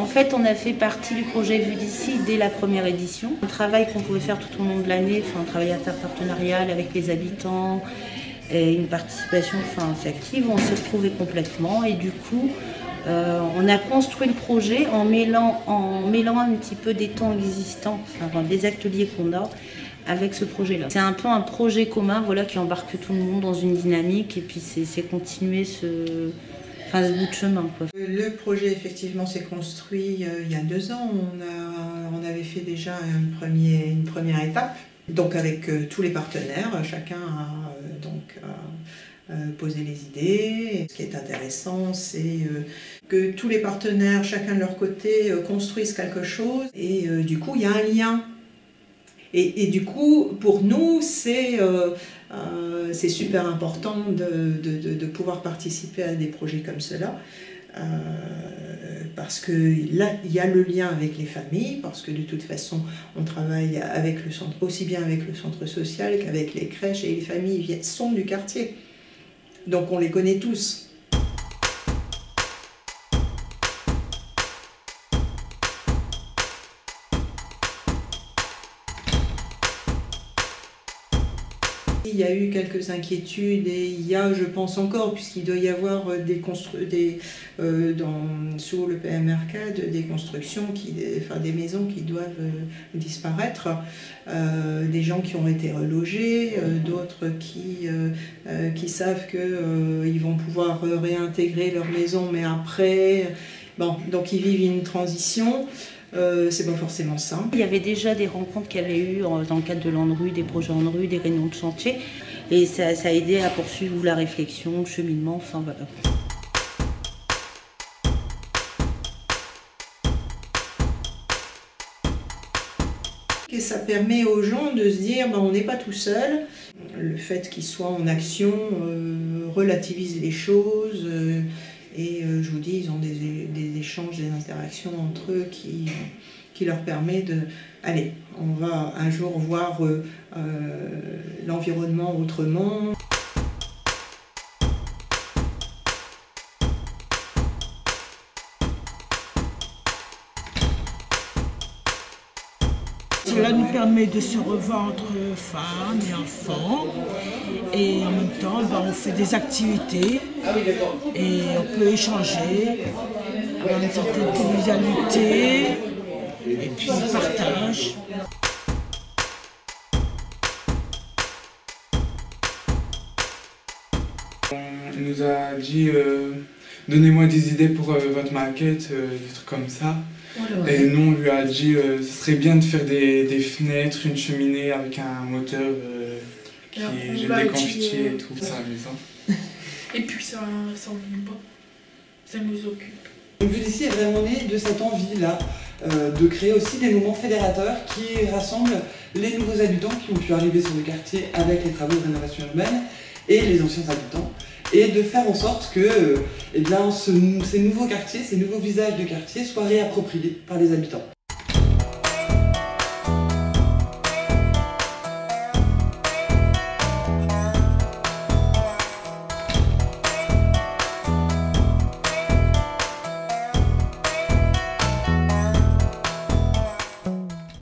En fait, on a fait partie du projet Vue d'ici dès la première édition. Un travail qu'on pouvait faire tout au long de l'année, un travail interpartenarial avec les habitants et une participation assez active, on s'est retrouvés complètement et du coup, on a construit le projet en mêlant un petit peu des temps existants, des ateliers qu'on a avec ce projet-là. C'est un peu un projet commun qui embarque tout le monde dans une dynamique et puis c'est continuer ce bout de chemin. Le projet effectivement s'est construit il y a 2 ans. On avait fait déjà une première étape, donc avec tous les partenaires. Chacun a posé les idées. Ce qui est intéressant, c'est que tous les partenaires, chacun de leur côté, construisent quelque chose et du coup il y a un lien. Et du coup, pour nous, c'est super important de pouvoir participer à des projets comme cela, parce que là, il y a le lien avec les familles, parce que de toute façon, on travaille avec le centre, aussi bien avec le centre social qu'avec les crèches, et les familles sont du quartier, donc on les connaît tous. Il y a eu quelques inquiétudes et il y a, je pense encore, puisqu'il doit y avoir sous le PMRCAD des constructions, des maisons qui doivent disparaître, des gens qui ont été relogés, d'autres qui savent qu'ils vont pouvoir réintégrer leur maison, mais après, donc ils vivent une transition. C'est pas forcément simple. Il y avait déjà des rencontres qu'il y avait eu dans le cadre de l'ANRU, des projets ANRU, des réunions de chantier, et ça a aidé à poursuivre la réflexion, le cheminement, voilà. Et ça permet aux gens de se dire on n'est pas tout seul. Le fait qu'ils soient en action relativise les choses. Et je vous dis, ils ont des échanges, des interactions entre eux qui leur permet de... Allez, on va un jour voir l'environnement autrement. Cela nous permet de se revoir entre femmes et enfants, et en même temps on fait des activités et on peut échanger, avoir une certaine convivialité et puis partage. On nous a dit donnez-moi des idées pour votre maquette, des trucs comme ça. Et nous on lui a dit ce serait bien de faire des fenêtres, une cheminée avec un moteur qui jette des confettiers et tout, c'est amusant. Et puis ça n'ennuie pas, ça nous occupe. Vue d'ici est vraiment né de cette envie-là, de créer aussi des moments fédérateurs qui rassemblent les nouveaux habitants qui ont pu arriver sur le quartier avec les travaux de rénovation urbaine et les anciens habitants. Et de faire en sorte que ces nouveaux quartiers, ces nouveaux visages de quartier soient réappropriés par les habitants.